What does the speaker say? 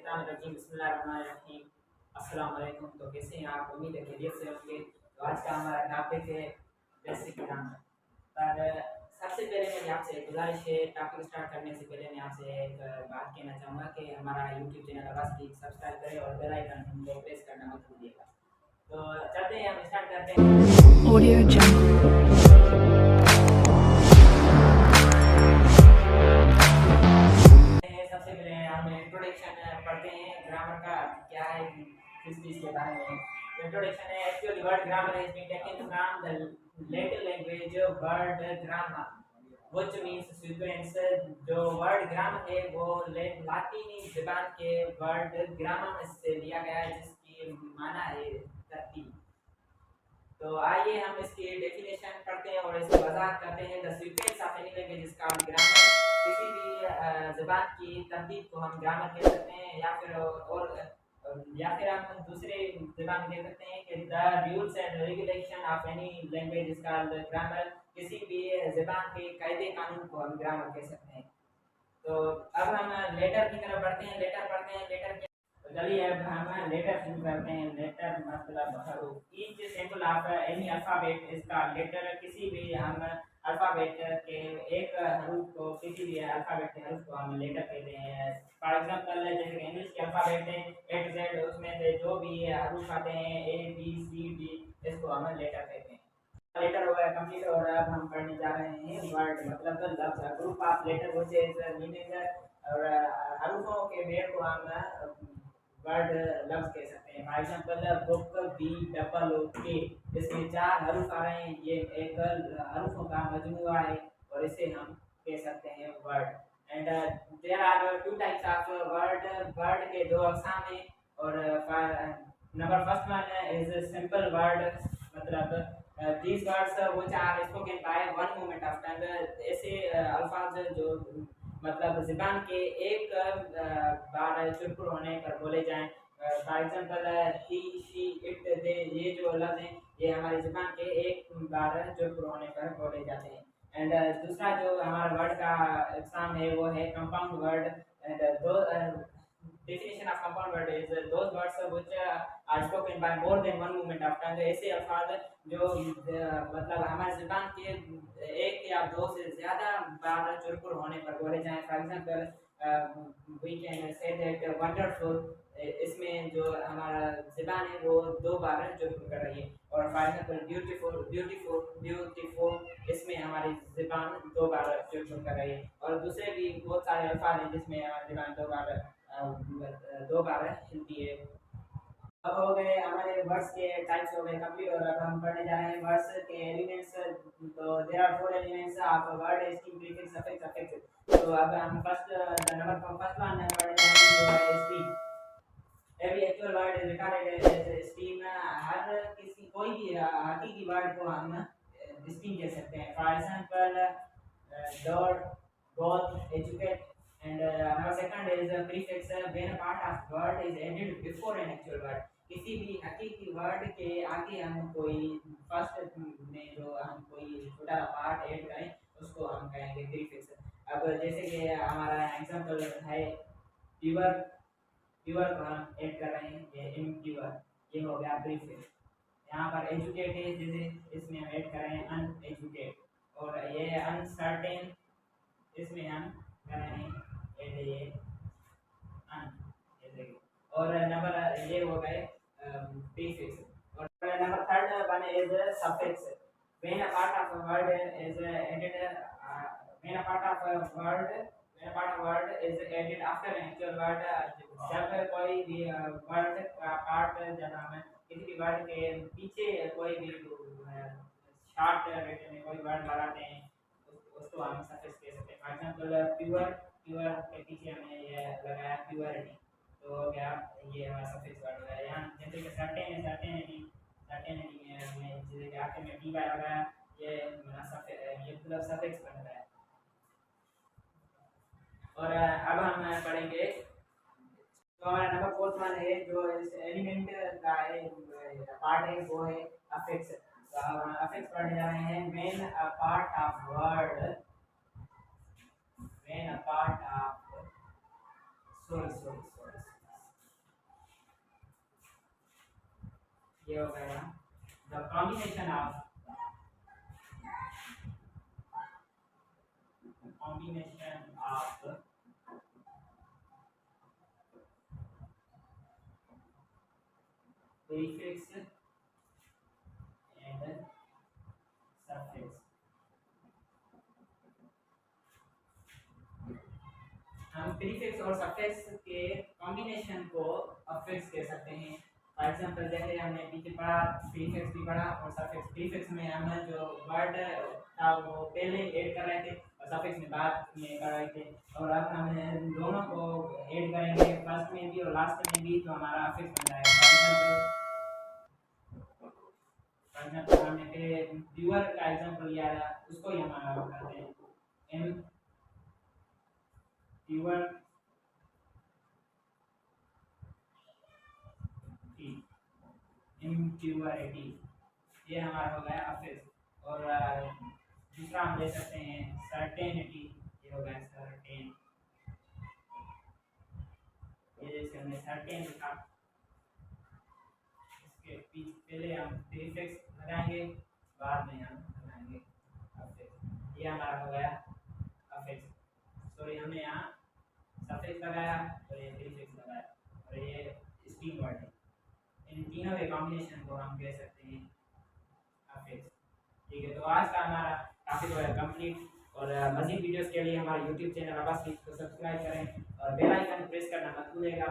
शैतानिर्रजीम बिस्मिल्लाहिर्रहमानिर्रहीम। अस्सलाम वालेकुम। तो कैसे हैं आप? उम्मीद है खैरियत से होंगे। तो आज का हमारा टॉपिक है बेसिक ग्रामर। पर सबसे पहले मेरी आपसे गुजारिश है, टॉपिक स्टार्ट करने से पहले मैं आपसे एक बात कहना चाहूँगा कि हमारा यूट्यूब चैनल ॲबबासी टीच सब्सक्राइब करें और बेल आइकन को प्रेस करना मत भूलिएगा। तो चलते हैं, हम स्टार्ट करते हैं। ऑडियो सबसे पहले हम इंट्रोडक्शन पढ़ते हैं ग्रामर का क्या है, किस चीज़ के बारे में। इंट्रोडक्शन है actually word grammar is been taken from the Latin language word grammar which means sequence. जो वर्ड ग्रामर है वो लातीनी ज़बान के वर्ड ग्रामर से लिया गया है, जिसकी माना है तरतीब। तो आइए हम इसकी डेफिनेशन पढ़ते हैं और इसकी वजाहत करते हैं। The sequence of any language is called grammar. किसी भी ज़बान की तरतीब को हम ग्रामर कह सकते हैं, या फिर हम दूसरे ज़बान में कह सकते हैं कि the rules and regulation of any language is called grammar. किसी भी ज़बान के कायदे कानून को हम ग्रामर कह सकते हैं। तो अब हम लेटर की तरफ बढ़ते हैं, लेटर पढ़ते हैं। लेटर तो चलिए अब हम लेटर शुरू करते हैं। लेटर मतलब हरूफ। Each symbol of any alphabet इसका लेटर। किसी भी हम अल्फाबेट के एक हरूफ को, किसी भी अल्फाबेट के हरूफ को हम लेटर कहते हैं। फॉर एग्जांपल जैसे कि इंग्लिश के अल्फाबेट है ए टू जेड, उसमें से जो भी हरूफ आते हैं ए बी सी डी, इसको हम लेटर कहते हैं। लेटर हो गया कंप्लीट और अब हम पढ़ने जा रहे हैं वर्ड मतलब लफ्ज। Group of letter which is meaning. और हरूफों के मेल को हम वर्ड लफ्ज कह सकते हैं। For example book B double O K, इसमें चार हरूफ आ रहे हैं, ये एक हरूफों का मजमूआ है और इसे हम कह सकते हैं word. And there are two types of word. Word के दो अक़साम हैं और number first one is simple word, मतलब these words which are spoken by one movement of tongue। ऐसे अल्फाज जो मतलब ज़बान के एक बार चुरपुर होने पर बोले जाएं। For example he she it they, ये जो लफ्ज़ हैं ये हमारी ज़बान के एक बार चुरपुर होने पर बोले जाते हैं। एंड दूसरा जो हमारा वर्ड का इकसाम है वो है कंपाउंड वर्ड। एंड दो definition of compound word is those words which are spoken by more than one movement of tongue। ऐसे अल्फाज जो मतलब हमारे ज़बान के एक या दो से ज़्यादा बार चुरपुर होने पर बोले जाएं। For example we can say that wonderful, इसमें जो हमारा ज़बान है वो दो बार चुरपुर कर रही है। और for example beautiful beautiful beautiful, इसमें हमारी ज़बान दो बार चुरपुर कर रही है। और दूसरे भी बहुत सारे अल्फाज हैं जिसमें हमारी ज़बान दो बार हिलती है। अब हो गए हमारे वर्ड्स के टाइप्स हो गए कंप्लीट और अब हम पढ़ने जा रहे हैं वर्ड्स के एलिमेंट्स। तो there are four elements of word, string, prefix, suffix, affix. तो अब हम फर्स्ट वन पढ़ने जा रहे हैं जो है string. Every actual word is recorded as string. हर किसी कोई भी हकीकी वर्ड को हम स्ट्रिंग कह सकते हैं। For example dot, both, educate. And our second is prefix when a part of word is added before an actual word। किसी भी हकीकी वर्ड के आगे हम कोई फर्स्ट में जो हम कोई छोटा पार्ट ऐड करें उसको हम कहेंगे प्रीफिक्स। अब जैसे कि हमारा एग्जांपल है प्योर, प्योर को हम ऐड कर रहे हैं, ये इम्प्योर, ये हो गया प्रीफिक्स। यहाँ पर एजुकेट है, जैसे इसमें हम ऐड कर रहे हैं अनएजुकेट। और ये अनसर्टेन, इसमें हम कर रहे हैं ये और नंबर ये हो गए प्रीफिक्स। और number third one is suffix. When a part of a word is added when a part of word is added after an actual word. जब कोई भी वर्ड का पार्ट, जब हम किसी भी वर्ड के पीछे कोई भी शॉर्ट रिटन में कोई वर्ड लगाते हैं उसको हम सफिक्स कह सकते हैं। फॉर एग्जांपल प्योर, प्योर के पीछे हमने ये लगाया प्योरिटी, तो हो गया ये हमारा सफिक्स वर्ड हो गया। यहाँ जैसे कि सर्टेन है, सर्टेनिटी में हमने जैसे कि आखिर में टी वाई लगाया, ये मतलब सफिक्स बन रहा है। और अब हम पढ़ेंगे तो हमारा नंबर फोर्थ वन है जो इस एलिमेंट का पार्ट है वो है अफिक्स। तो हम अफिक्स पढ़ने जा रहे हैं। When a part of word, when a part of sorry ये हो गया the combination of prefix and suffix। हम प्रीफिक्स और सफिक्स के कॉम्बिनेशन को अफिक्स कह सकते हैं। फॉर एग्जांपल जैसे हमने पीछे पढ़ा प्रीफिक्स भी पढ़ा और सफिक्स। प्रीफिक्स में हम जो वर्ड था वो पहले ऐड कर रहे थे और सफिक्स में बाद में कर रहे थे, और अब हम दोनों को ऐड करेंगे फर्स्ट में भी और लास्ट में भी, तो हमारा अफिक्स बन जाएगा। फॉर एग्जांपल हमने पहले व्यूअर का एग्जांपल लिया था, उसको ही हम करते हैं एम व्यूअर इम्प्योरिटी, ये हमारा हो गया अफिक्स। और दूसरा हम ले सकते हैं सर्टेनिटी, ये हो गया सर्टेन। ये जैसे हमने सर्टेन लिखा, इसके पहले हम प्रीफिक्स लगाएंगे, बाद में हम लगाएंगे अफिक्स। ये हमारा हो गया अफिक्स। सॉरी, हमने यहाँ सफिक्स लगाया और ये प्रीफिक्स लगाया और ये स्ट्रिंग वर्ड है। इन तीनों के कॉम्बिनेशन को हम कह सकते हैं अफिक्स। ठीक है, तो आज का हमारा टॉपिक हो गया कंप्लीट। और मज़ीद वीडियोस के लिए हमारे यूट्यूब चैनल अब्बासी को सब्सक्राइब करें और बेल आइकन प्रेस करना मत भूलिएगा।